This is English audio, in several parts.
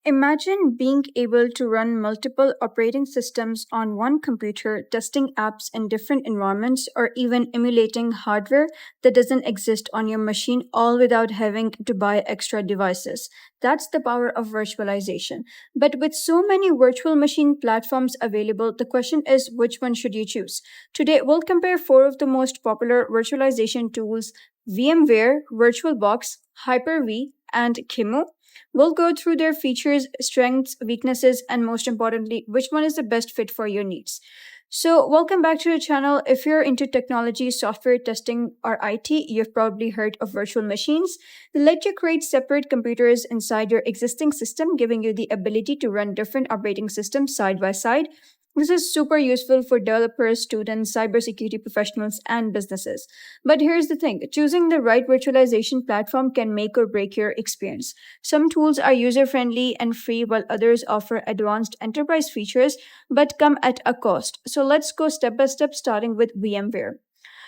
Imagine being able to run multiple operating systems on one computer, testing apps in different environments, or even emulating hardware that doesn't exist on your machine, all without having to buy extra devices. That's the power of virtualization. But with so many virtual machine platforms available, the question is which one should you choose? Today, we'll compare four of the most popular virtualization tools: VMware, VirtualBox, Hyper-V, and QEMU. We'll go through their features, strengths, weaknesses, and most importantly, which one is the best fit for your needs. So, welcome back to the channel. If you're into technology, software testing, or IT, you've probably heard of virtual machines. They let you create separate computers inside your existing system, giving you the ability to run different operating systems side by side. This is super useful for developers, students, cybersecurity professionals, and businesses. But here's the thing: choosing the right virtualization platform can make or break your experience. Some tools are user friendly and free, while others offer advanced enterprise features but come at a cost. So let's go step by step, starting with VMware.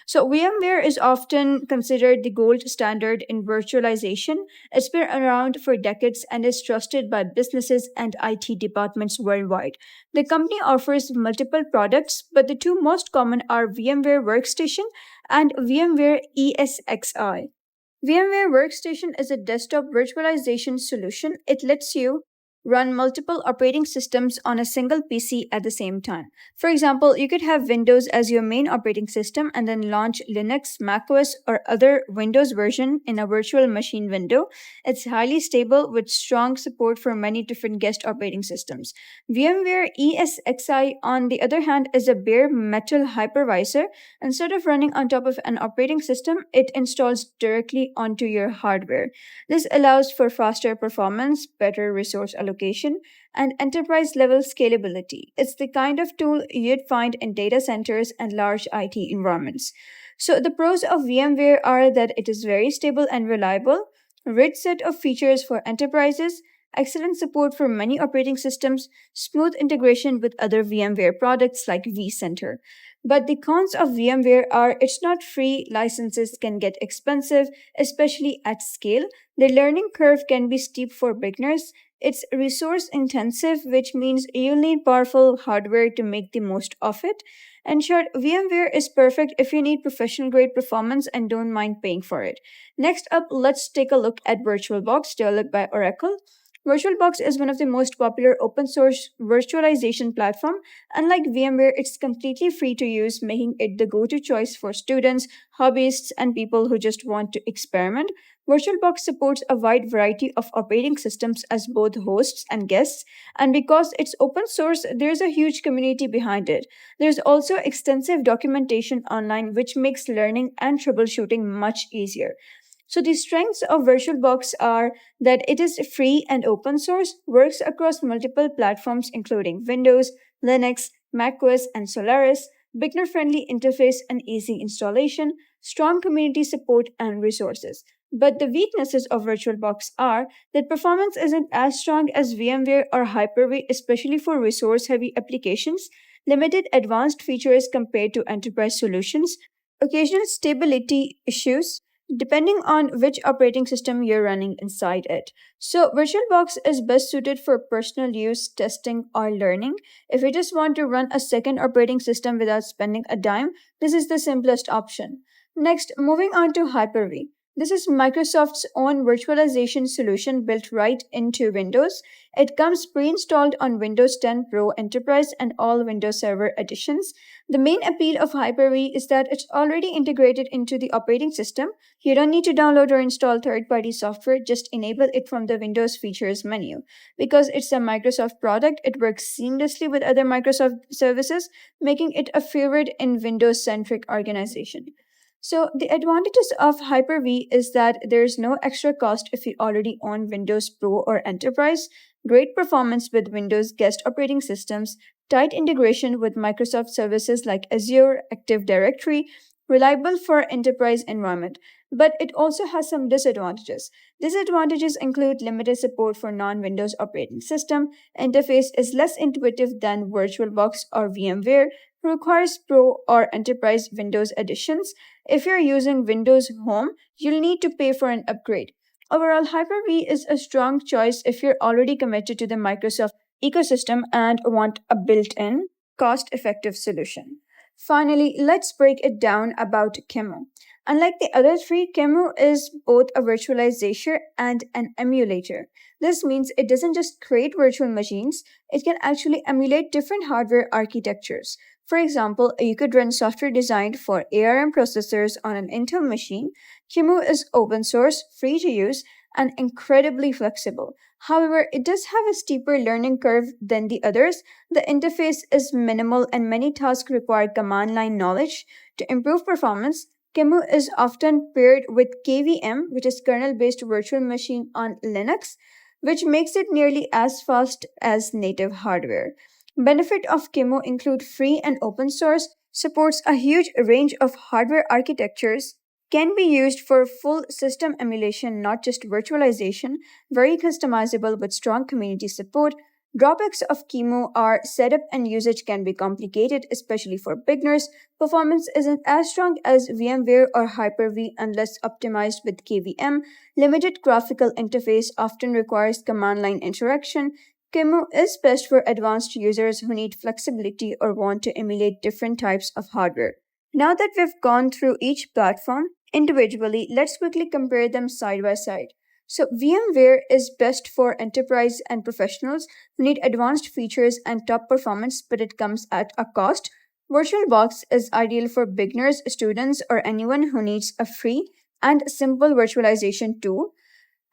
So, VMware is often considered the gold standard in virtualization. It's been around for decades and is trusted by businesses and IT departments worldwide. The company offers multiple products, but the two most common are VMware Workstation and VMware ESXi. VMware Workstation is a desktop virtualization solution. It lets you run multiple operating systems on a single PC at the same time. For example, you could have Windows as your main operating system and then launch Linux, macOS, or other Windows version in a virtual machine window. It's highly stable with strong support for many different guest operating systems. VMware ESXi, on the other hand, is a bare metal hypervisor. Instead of running on top of an operating system, it installs directly onto your hardware. This allows for faster performance, better resource allocation, and enterprise level scalability. It's the kind of tool you'd find in data centers and large IT environments. So, the pros of VMware are that it is very stable and reliable, rich set of features for enterprises, excellent support for many operating systems, smooth integration with other VMware products like vCenter. But the cons of VMware are it's not free, licenses can get expensive, especially at scale. The learning curve can be steep for beginners. It's resource intensive, which means you'll need powerful hardware to make the most of it. In short, VMware is perfect if you need professional grade performance and don't mind paying for it. Next up, let's take a look at VirtualBox, developed by Oracle. VirtualBox is one of the most popular open source virtualization platform. Unlike VMware, it's completely free to use, making it the go-to choice for students, hobbyists, and people who just want to experiment. VirtualBox supports a wide variety of operating systems as both hosts and guests, and because it's open source, there's a huge community behind it. There's also extensive documentation online, which makes learning and troubleshooting much easier. So the strengths of VirtualBox are that it is free and open source, works across multiple platforms including Windows, Linux, macOS, and Solaris, beginner-friendly interface and easy installation, strong community support, and resources. But the weaknesses of VirtualBox are that performance isn't as strong as VMware or Hyper-V, especially for resource-heavy applications, limited advanced features compared to enterprise solutions, occasional stability issues, depending on which operating system you're running inside it. So, VirtualBox is best suited for personal use, testing, or learning. If you just want to run a second operating system without spending a dime, this is the simplest option. Next, moving on to Hyper-V. This is Microsoft's own virtualization solution built right into Windows. It comes pre installed on Windows 10 Pro Enterprise and all Windows Server editions. The main appeal of Hyper-V is that it's already integrated into the operating system. You don't need to download or install third party software, just enable it from the Windows Features menu. Because it's a Microsoft product, it works seamlessly with other Microsoft services, making it a favorite in Windows centric organization. So the advantages of Hyper-V is that there's no extra cost if you already own Windows Pro or Enterprise, great performance with Windows guest operating systems, tight integration with Microsoft services like Azure, Active Directory, reliable for enterprise environment. But it also has some disadvantages. Disadvantages include limited support for non-Windows operating system, interface is less intuitive than VirtualBox or VMware, requires Pro or Enterprise Windows editions. If you're using Windows Home, you'll need to pay for an upgrade. Overall, Hyper-V is a strong choice if you're already committed to the Microsoft ecosystem and want a built-in, cost-effective solution. Finally, let's break it down about QEMU. Unlike the other three, QEMU is both a virtualizer and an emulator. This means it doesn't just create virtual machines, it can actually emulate different hardware architectures. For example, you could run software designed for ARM processors on an Intel machine. QEMU is open source, free to use, and incredibly flexible. However, it does have a steeper learning curve than the others. The interface is minimal and many tasks require command line knowledge. To improve performance, QEMU is often paired with KVM, which is kernel based virtual machine on Linux, which makes it nearly as fast as native hardware. Benefit of QEMU include free and open source, supports a huge range of hardware architectures, can be used for full system emulation, not just virtualization, very customizable with strong community support. Drawbacks of QEMU are setup and usage can be complicated, especially for beginners. Performance isn't as strong as VMware or Hyper-V unless optimized with KVM. Limited graphical interface often requires command line interaction. QEMU is best for advanced users who need flexibility or want to emulate different types of hardware. Now that we've gone through each platform individually, let's quickly compare them side by side. So, VMware is best for enterprise and professionals who need advanced features and top performance, but it comes at a cost. VirtualBox is ideal for beginners, students, or anyone who needs a free and simple virtualization tool.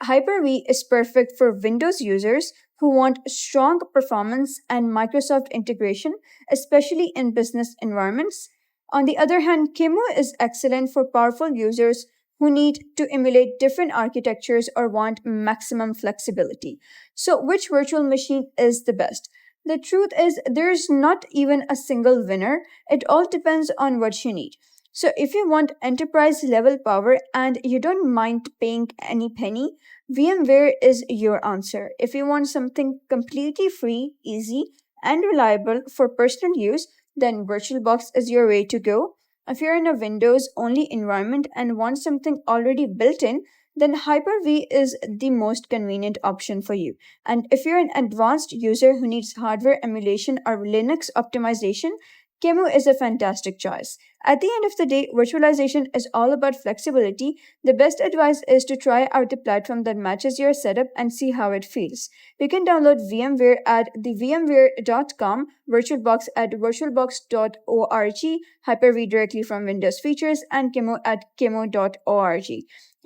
Hyper-V is perfect for Windows users who want strong performance and Microsoft integration, especially in business environments. On the other hand, QEMU is excellent for powerful users who need to emulate different architectures or want maximum flexibility. So, which virtual machine is the best? The truth is, there's not even a single winner. It all depends on what you need. So, if you want enterprise level power and you don't mind paying any penny, VMware is your answer. If you want something completely free, easy, and reliable for personal use, then VirtualBox is your way to go. If you're in a Windows only environment and want something already built in, then Hyper-V is the most convenient option for you. And if you're an advanced user who needs hardware emulation or Linux optimization, QEMU is a fantastic choice. At the end of the day, virtualization is all about flexibility. The best advice is to try out the platform that matches your setup and see how it feels. You can download VMware at thevmware.com, VirtualBox at virtualbox.org, Hyper-V directly from Windows Features, and QEMU at qemu.org.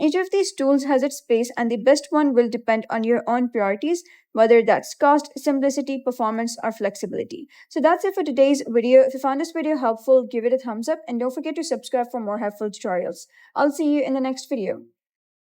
Each of these tools has its place, and the best one will depend on your own priorities, whether that's cost, simplicity, performance, or flexibility. So that's it for today's video. If you found this video helpful, give it a thumbs up and don't forget to subscribe for more helpful tutorials. I'll see you in the next video.